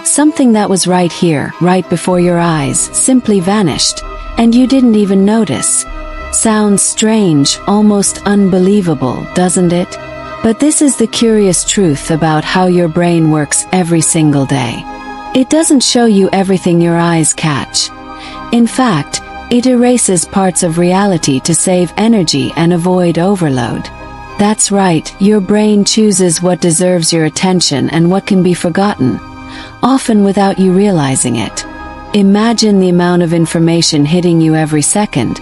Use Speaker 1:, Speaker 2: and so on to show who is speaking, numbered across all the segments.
Speaker 1: Something that was right here, right before your eyes, simply vanished, and you didn't even notice. Sounds strange, almost unbelievable, doesn't it? But this is the curious truth about how your brain works every single day. It doesn't show you everything your eyes catch. In fact, it erases parts of reality to save energy and avoid overload. That's right, your brain chooses what deserves your attention and what can be forgotten, often without you realizing it. Imagine the amount of information hitting you every second.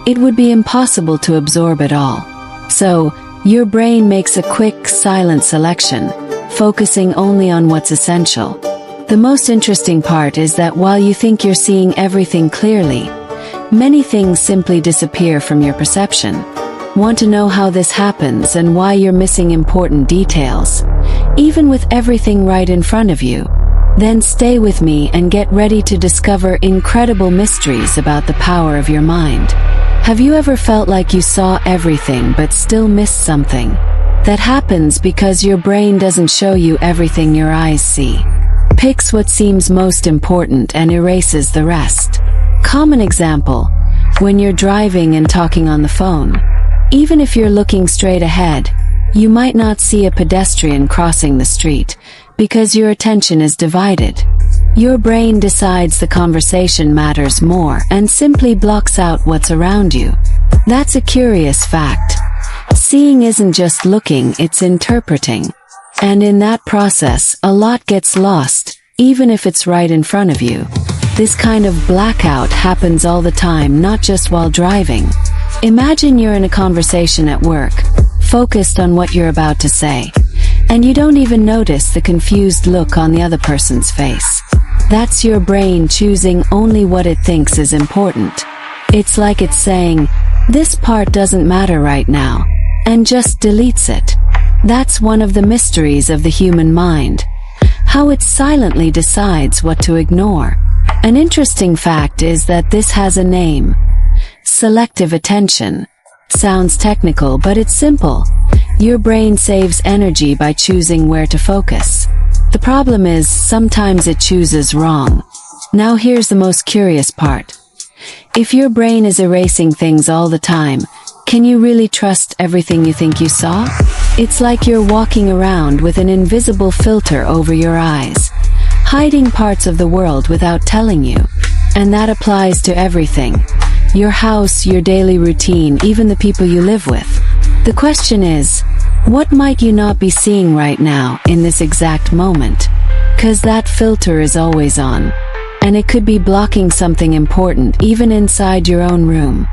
Speaker 1: It would be impossible to absorb it all. So, your brain makes a quick, silent selection, focusing only on what's essential. The most interesting part is that while you think you're seeing everything clearly, many things simply disappear from your perception. Want to know how this happens and why you're missing important details, even with everything right in front of you? Then stay with me and get ready to discover incredible mysteries about the power of your mind. Have you ever felt like you saw everything but still missed something? That happens because your brain doesn't show you everything your eyes see. Picks what seems most important and erases the rest. Common example, when you're driving and talking on the phone. Even if you're looking straight ahead, you might not see a pedestrian crossing the street, because your attention is divided. Your brain decides the conversation matters more and simply blocks out what's around you. That's a curious fact. Seeing isn't just looking, it's interpreting. And in that process, a lot gets lost, even if it's right in front of you. This kind of blackout happens all the time, not just while driving. Imagine you're in a conversation at work, focused on what you're about to say, and you don't even notice the confused look on the other person's face. That's your brain choosing only what it thinks is important. It's like it's saying, "This part doesn't matter right now," and just deletes it. That's one of the mysteries of the human mind, how it silently decides what to ignore. An interesting fact is that this has a name. Selective attention. Sounds technical, but it's simple. Your brain saves energy by choosing where to focus. The problem is, sometimes it chooses wrong. Now here's the most curious part. If your brain is erasing things all the time, can you really trust everything you think you saw? It's like you're walking around with an invisible filter over your eyes, hiding parts of the world without telling you. And that applies to everything. Your house, your daily routine, even the people you live with. The question is, what might you not be seeing right now, in this exact moment? 'Cause that filter is always on. And it could be blocking something important, even inside your own room.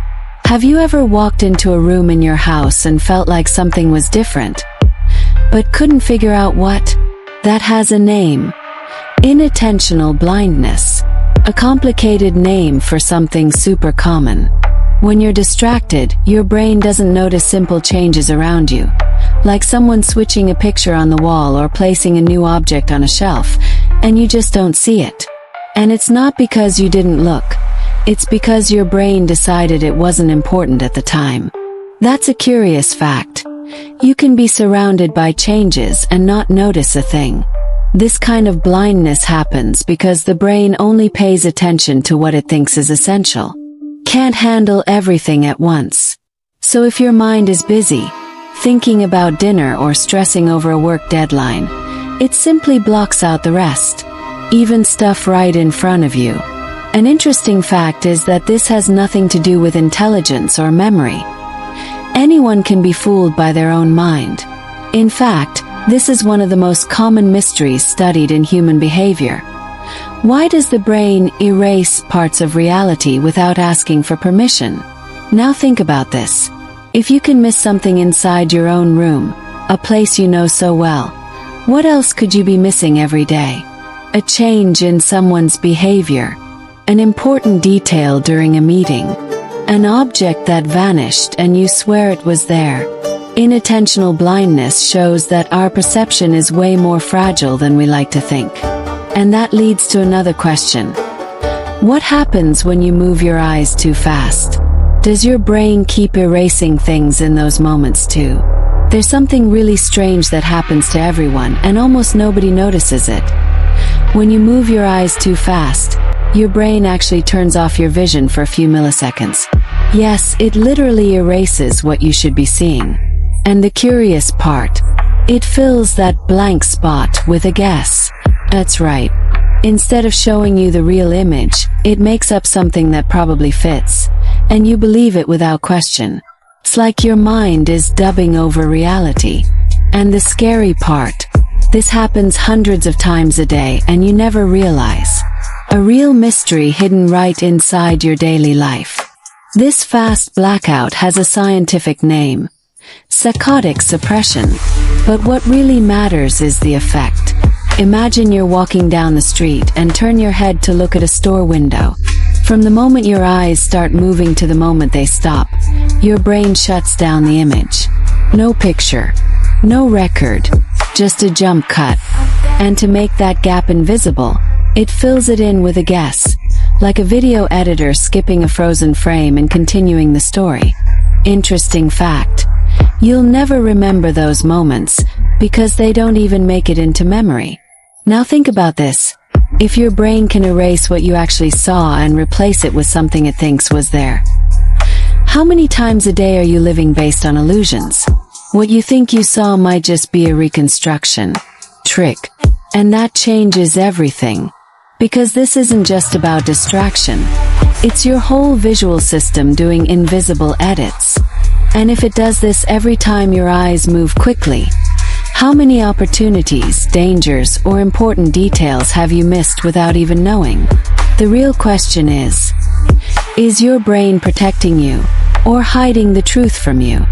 Speaker 1: Have you ever walked into a room in your house and felt like something was different, but couldn't figure out what? That has a name. Inattentional blindness. A complicated name for something super common. When you're distracted, your brain doesn't notice simple changes around you, like someone switching a picture on the wall or placing a new object on a shelf, and you just don't see it. And it's not because you didn't look, it's because your brain decided it wasn't important at the time. That's a curious fact. You can be surrounded by changes and not notice a thing. This kind of blindness happens because the brain only pays attention to what it thinks is essential. Can't handle everything at once. So if your mind is busy, thinking about dinner or stressing over a work deadline, it simply blocks out the rest, even stuff right in front of you. An interesting fact is that this has nothing to do with intelligence or memory. Anyone can be fooled by their own mind. In fact, this is one of the most common mysteries studied in human behavior. Why does the brain erase parts of reality without asking for permission? Now think about this. If you can miss something inside your own room, a place you know so well, what else could you be missing every day? A change in someone's behavior, an important detail during a meeting, an object that vanished and you swear it was there. Inattentional blindness shows that our perception is way more fragile than we like to think. And that leads to another question. What happens when you move your eyes too fast? Does your brain keep erasing things in those moments too? There's something really strange that happens to everyone, and almost nobody notices it. When you move your eyes too fast, your brain actually turns off your vision for a few milliseconds. Yes, it literally erases what you should be seeing. And the curious part, it fills that blank spot with a guess. That's right. Instead of showing you the real image, it makes up something that probably fits, and you believe it without question. It's like your mind is dubbing over reality. And the scary part, this happens hundreds of times a day and you never realize. A real mystery hidden right inside your daily life. This fast blackout has a scientific name: saccadic suppression. But what really matters is the effect. Imagine you're walking down the street and turn your head to look at a store window. From the moment your eyes start moving to the moment they stop, your brain shuts down the image. No picture, no record, just a jump cut. And to make that gap invisible, it fills it in with a guess, like a video editor skipping a frozen frame and continuing the story. Interesting fact. You'll never remember those moments, because they don't even make it into memory. Now think about this. If your brain can erase what you actually saw and replace it with something it thinks was there, how many times a day are you living based on illusions? What you think you saw might just be a reconstruction trick, and that changes everything. Because this isn't just about distraction. It's your whole visual system doing invisible edits. And if it does this every time your eyes move quickly, how many opportunities, dangers, or important details have you missed without even knowing? The real question is your brain protecting you, or hiding the truth from you?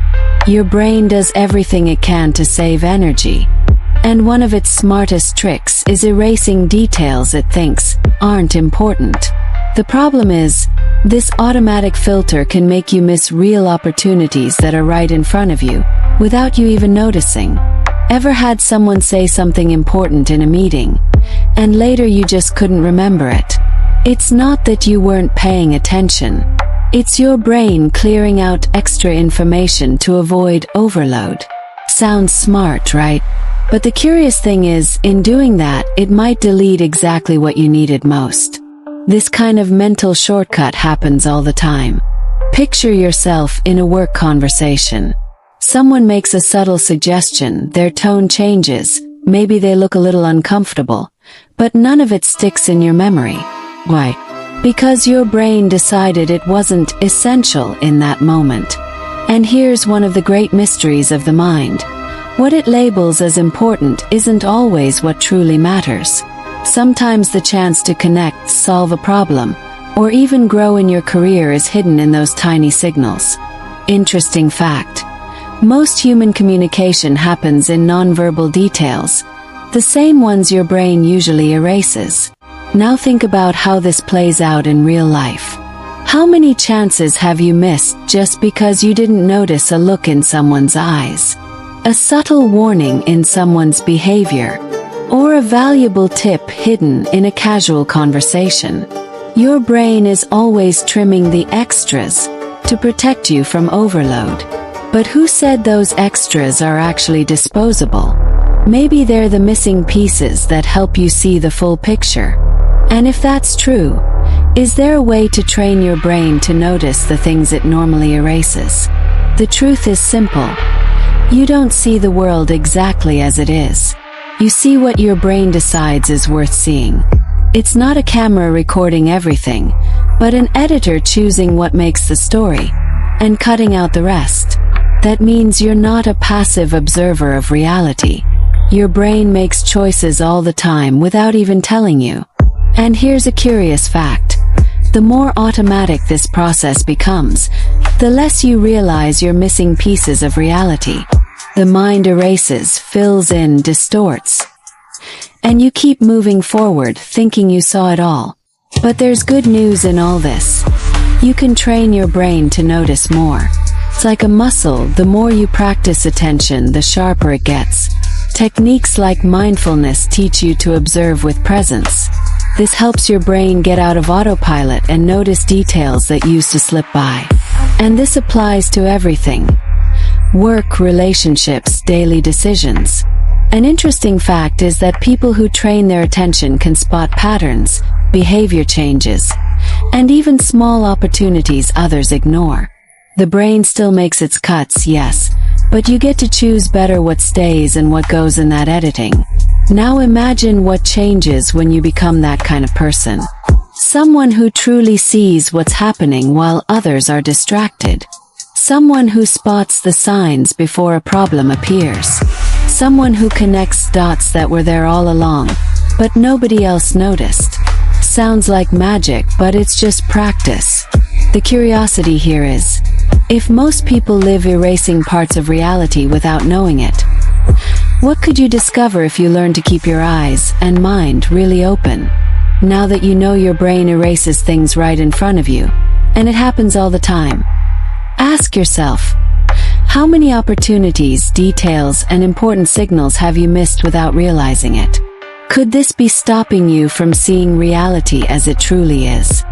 Speaker 1: Your brain does everything it can to save energy. And one of its smartest tricks is erasing details it thinks aren't important. The problem is, this automatic filter can make you miss real opportunities that are right in front of you, without you even noticing. Ever had someone say something important in a meeting, and later you just couldn't remember it? It's not that you weren't paying attention. It's your brain clearing out extra information to avoid overload. Sounds smart, right? But the curious thing is, in doing that, it might delete exactly what you needed most. This kind of mental shortcut happens all the time. Picture yourself in a work conversation. Someone makes a subtle suggestion, their tone changes, maybe they look a little uncomfortable, but none of it sticks in your memory. Why? Because your brain decided it wasn't essential in that moment. And here's one of the great mysteries of the mind. What it labels as important isn't always what truly matters. Sometimes the chance to connect, solve a problem, or even grow in your career is hidden in those tiny signals. Interesting fact. Most human communication happens in nonverbal details, the same ones your brain usually erases. Now think about how this plays out in real life. How many chances have you missed just because you didn't notice a look in someone's eyes? A subtle warning in someone's behavior, or a valuable tip hidden in a casual conversation? Your brain is always trimming the extras to protect you from overload. But who said those extras are actually disposable? Maybe they're the missing pieces that help you see the full picture. And if that's true, is there a way to train your brain to notice the things it normally erases? The truth is simple. You don't see the world exactly as it is. You see what your brain decides is worth seeing. It's not a camera recording everything, but an editor choosing what makes the story, and cutting out the rest. That means you're not a passive observer of reality. Your brain makes choices all the time without even telling you. And here's a curious fact. The more automatic this process becomes, the less you realize you're missing pieces of reality. The mind erases, fills in, distorts. And you keep moving forward, thinking you saw it all. But there's good news in all this. You can train your brain to notice more. It's like a muscle. The more you practice attention, the sharper it gets. Techniques like mindfulness teach you to observe with presence. This helps your brain get out of autopilot and notice details that used to slip by. And this applies to everything. Work, relationships, daily decisions. An interesting fact is that people who train their attention can spot patterns, behavior changes, and even small opportunities others ignore. The brain still makes its cuts, yes, but you get to choose better what stays and what goes in that editing. Now imagine what changes when you become that kind of person. Someone who truly sees what's happening while others are distracted. Someone who spots the signs before a problem appears. Someone who connects dots that were there all along, but nobody else noticed. Sounds like magic, but it's just practice. The curiosity here is, if most people live erasing parts of reality without knowing it, what could you discover if you learn to keep your eyes and mind really open? Now that you know your brain erases things right in front of you, and it happens all the time, ask yourself, how many opportunities, details, and important signals have you missed without realizing it? Could this be stopping you from seeing reality as it truly is?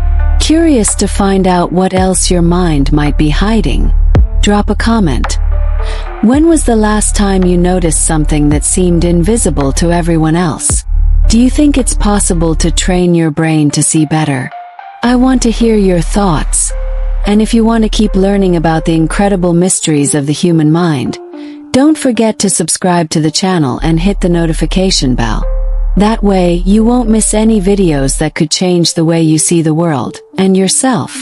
Speaker 1: Curious to find out what else your mind might be hiding? Drop a comment. When was the last time you noticed something that seemed invisible to everyone else? Do you think it's possible to train your brain to see better? I want to hear your thoughts. And if you want to keep learning about the incredible mysteries of the human mind, don't forget to subscribe to the channel and hit the notification bell. That way, you won't miss any videos that could change the way you see the world and yourself.